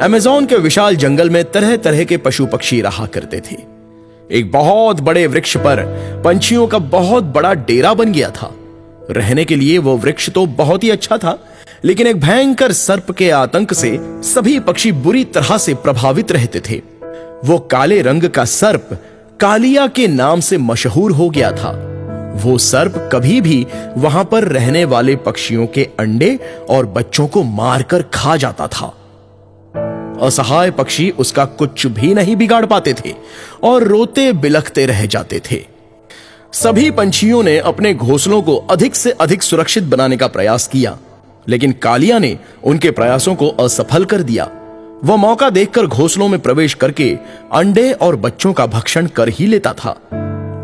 Amazon के विशाल जंगल में तरह तरह के पशु पक्षी रहा करते थे। एक बहुत बड़े वृक्ष पर पंछियों का बहुत बड़ा डेरा बन गया था। रहने के लिए वो वृक्ष तो बहुत ही अच्छा था, लेकिन एक भयंकर सर्प के आतंक से सभी पक्षी बुरी तरह से प्रभावित रहते थे। वो काले रंग का सर्प कालिया के नाम से मशहूर हो गया था। वो सर्प कभी भी वहां पर रहने वाले पक्षियों के अंडे और बच्चों को मारकर खा जाता था। असहाय पक्षी उसका कुछ भी नहीं बिगाड़ पाते थे और रोते बिलखते रह जाते थे। सभी पंछियों ने अपने घोंसलों को अधिक से अधिक सुरक्षित बनाने का प्रयास किया, लेकिन कालिया ने उनके प्रयासों को असफल कर दिया। वह मौका देखकर घोंसलों में प्रवेश करके अंडे और बच्चों का भक्षण कर ही लेता था।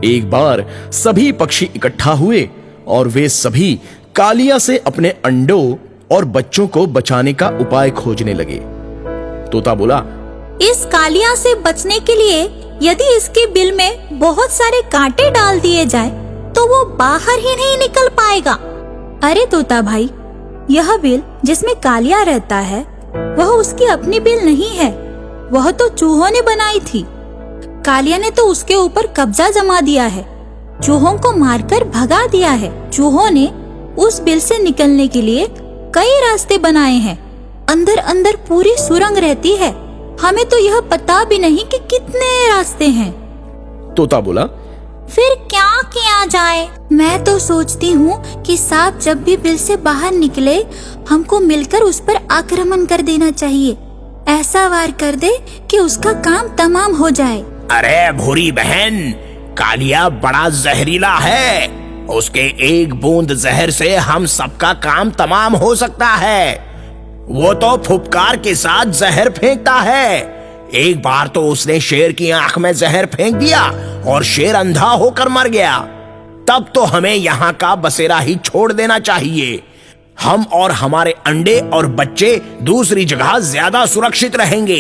एक बार सभी पक्षी इकट्ठा हुए और वे सभी कालिया से अपने अंडों और बच्चों को बचाने का उपाय खोजने लगे। तोता बोला, इस कालिया से बचने के लिए यदि इसके बिल में बहुत सारे कांटे डाल दिए जाए तो वो बाहर ही नहीं निकल पाएगा। अरे तोता भाई, यह बिल जिसमें कालिया रहता है वह उसकी अपनी बिल नहीं है, वह तो चूहों ने बनाई थी। कालिया ने तो उसके ऊपर कब्जा जमा दिया है, चूहों को मारकर भगा दिया है। चूहों ने उस बिल से निकलने के लिए कई रास्ते बनाए हैं। अंदर अंदर पूरी सुरंग रहती है, हमें तो यह पता भी नहीं कि कितने रास्ते हैं। तोता बोला, फिर क्या किया जाए? मैं तो सोचती हूँ कि सांप जब भी बिल से बाहर निकले हमको मिलकर उस पर आक्रमण कर देना चाहिए। ऐसा वार कर दे कि उसका काम तमाम हो जाए। अरे भूरी बहन, कालिया बड़ा जहरीला है, उसके एक बूंद जहर से हम सबका काम तमाम हो सकता है। वो तो फुफकार के साथ जहर फेंकता है। एक बार तो उसने शेर की आंख में जहर फेंक दिया और शेर अंधा होकर मर गया। तब तो हमें यहाँ का बसेरा ही छोड़ देना चाहिए। हम और हमारे अंडे और बच्चे दूसरी जगह ज्यादा सुरक्षित रहेंगे।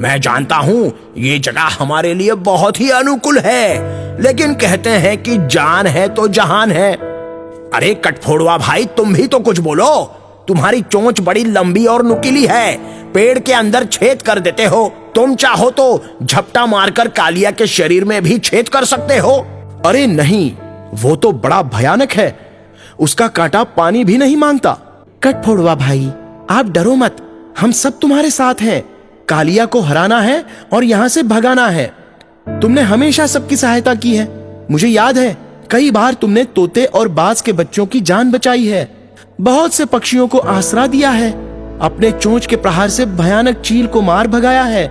मैं जानता हूँ ये जगह हमारे लिए बहुत ही अनुकूल है, लेकिन कहते हैं कि जान है तो जहान है। अरे कटफोड़वा भाई, तुम भी तो कुछ बोलो। तुम्हारी चोंच बड़ी लंबी और नुकीली है, पेड़ के अंदर छेद कर देते हो। तुम चाहो तो झपटा मारकर कालिया के शरीर में भी छेद कर सकते हो। अरे नहीं, वो तो बड़ा भयानक है, उसका कांटा पानी भी नहीं मांगता। कटफोड़वा भाई, आप डरो मत, हम सब तुम्हारे साथ हैं। कालिया को हराना है और यहाँ से भगाना है। तुमने हमेशा सबकी सहायता की है। मुझे याद है कई बार तुमने तोते और बाज के बच्चों की जान बचाई है, बहुत से पक्षियों को आसरा दिया है, अपने चोंच के प्रहार से भयानक चील को मार भगाया है,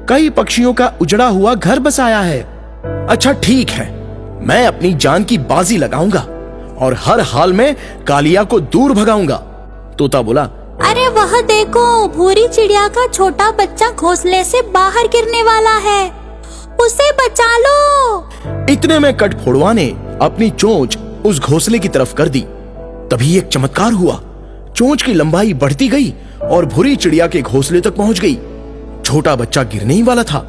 कई पक्षियों का उजड़ा हुआ घर बसाया है। अच्छा ठीक है, मैं अपनी जान की बाजी लगाऊंगा और हर हाल में कालिया को दूर भगाऊंगा। तोता बोला, अरे वह देखो, भूरी चिड़िया का छोटा बच्चा घोंसले से बाहर गिरने वाला है, उसे बचा लो। इतने में कटफोड़वा ने अपनी चोंच उस घोंसले की तरफ कर दी। तभी एक चमत्कार हुआ, चोंच की लंबाई बढ़ती गई और भूरी चिड़िया के घोंसले तक पहुंच गई। छोटा बच्चा गिरने ही वाला था।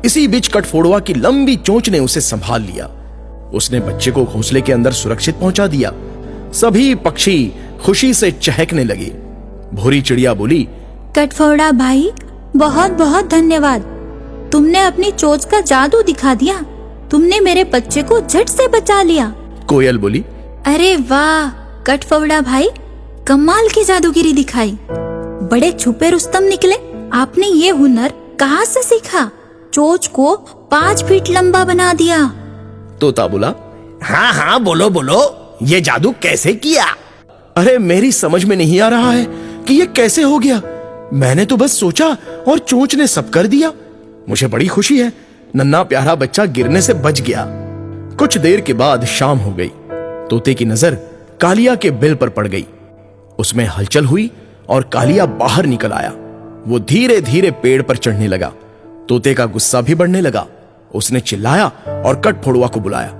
इसी बीच कटफोड़वा की लंबी चोंच ने उसे संभाल लिया। उसने बच्चे को घोंसले के अंदर सुरक्षित पहुंचा दिया। सभी पक्षी खुशी से चहकने लगे। भूरी चिड़िया बोली, कटफोड़ा भाई, बहुत बहुत धन्यवाद। तुमने अपनी चोंच का जादू दिखा दिया, तुमने मेरे बच्चे को झट से बचा लिया। कोयल बोली, अरे वाह कटफोड़ा भाई, कमाल की जादूगिरी दिखाई। बड़े छुपे रुस्तम निकले। आपने ये हुनर कहाँ से सीखा? चोंच को 5 फीट लंबा बना दिया। तोता बोला, हाँ हाँ बोलो बोलो, ये जादू कैसे किया? अरे मेरी समझ में नहीं आ रहा है कि ये कैसे हो गया। मैंने तो बस सोचा और चोंच ने सब कर दिया। मुझे बड़ी खुशी है, नन्हा प्यारा बच्चा गिरने से बच गया। कुछ देर के बाद शाम हो गई। तोते की नजर कालिया के बिल पर पड़ गई। उसमें हलचल हुई और कालिया बाहर निकल आया। वो धीरे धीरे पेड़ पर चढ़ने लगा। तोते का गुस्सा भी बढ़ने लगा। उसने चिल्लाया और कटफोड़वा को बुलाया,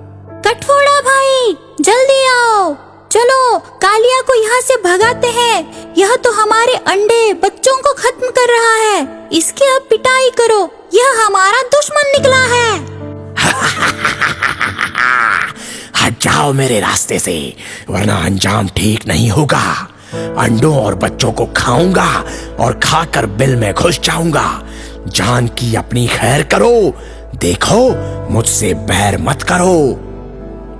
कटफोड़ा भाई, जल्दी आओ, चलो कालिया को यहाँ से भगाते हैं। यह तो हमारे अंडे बच्चों को खत्म कर रहा है, इसकी अब पिटाई करो, यह हमारा दुश्मन निकला है। हट जाओ मेरे रास्ते से, वरना अंजाम ठीक नहीं होगा। अंडों और बच्चों को खाऊंगा और खाकर बिल में घुस जाऊंगा। जान की अपनी खैर करो, देखो मुझसे बैर मत करो।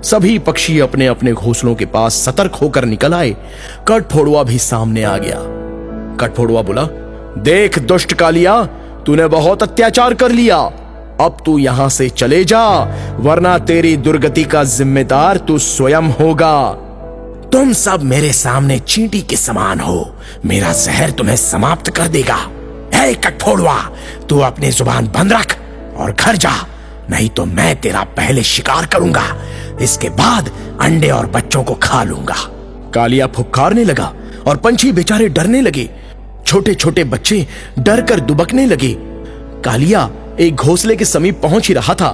सभी पक्षी अपने अपने घोंसलों के पास सतर्क होकर निकल आए। कठफोड़वा भी सामने आ गया। कठफोड़वा बोला, देख दुष्ट कालिया, तूने बहुत अत्याचार कर लिया। अब तू यहां से चले जा, वरना तेरी दुर्गति का जिम्मेदार तू स्वयं होगा। तुम सब मेरे सामने चींटी के समान हो, मेरा जहर तुम्हें समाप्त कर देगा। ऐ कठफोड़वा, तू अपनी जुबान बंद रख और घर जा, नहीं तो मैं तेरा पहले शिकार करूंगा, इसके बाद अंडे और बच्चों को खा लूंगा। कालिया फुफकारने लगा और पंछी बेचारे डरने लगे। छोटे छोटे बच्चे डर कर दुबकने लगे। कालिया एक घोंसले के समीप पहुंच ही रहा था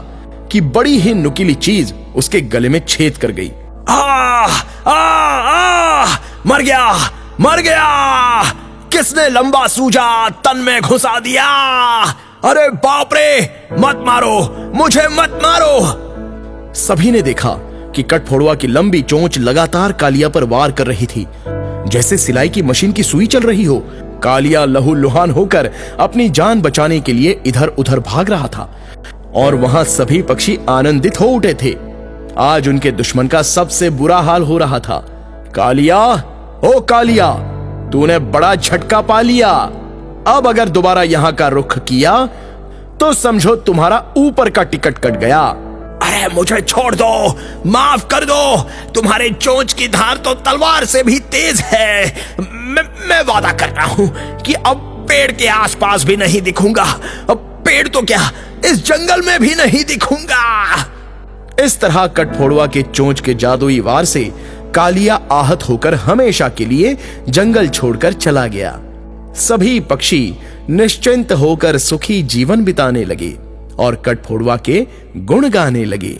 कि बड़ी ही नुकीली चीज उसके गले में छेद कर गई। मर गया, मर गया। किसने लंबा सूजा तन में घुसा दिया? अरे बाप रे, मत मारो मुझे, मत मारो। सभी ने देखा कि कठफोड़वा की लंबी चोंच लगातार कालिया पर वार कर रही थी, जैसे सिलाई की मशीन की सुई चल रही हो। कालिया लहूलुहान होकर अपनी जान बचाने के लिए इधर उधर भाग रहा था और वहां सभी पक्षी आनंदित हो उठे थे। आज उनके दुश्मन का सबसे बुरा हाल हो रहा था। कालिया, ओ कालिया, तूने बड़ा झटका पा लिया। अब अगर दोबारा यहां का रुख किया तो समझो तुम्हारा ऊपर का टिकट कट गया। अरे मुझे छोड़ दो, माफ कर दो, तुम्हारे चोंच की धार तो तलवार से भी तेज है। मैं वादा करता हूं कि अब पेड़ के आसपास भी नहीं दिखूंगा। अब पेड़ तो क्या, इस जंगल में भी नहीं दिखूंगा। इस तरह कठफोड़वा के चोंच के जादुई वार से कालिया आहत होकर हमेशा के लिए जंगल छोड़कर चला गया। सभी पक्षी निश्चिंत होकर सुखी जीवन बिताने लगे और कठफोड़वा के गुण गाने लगे।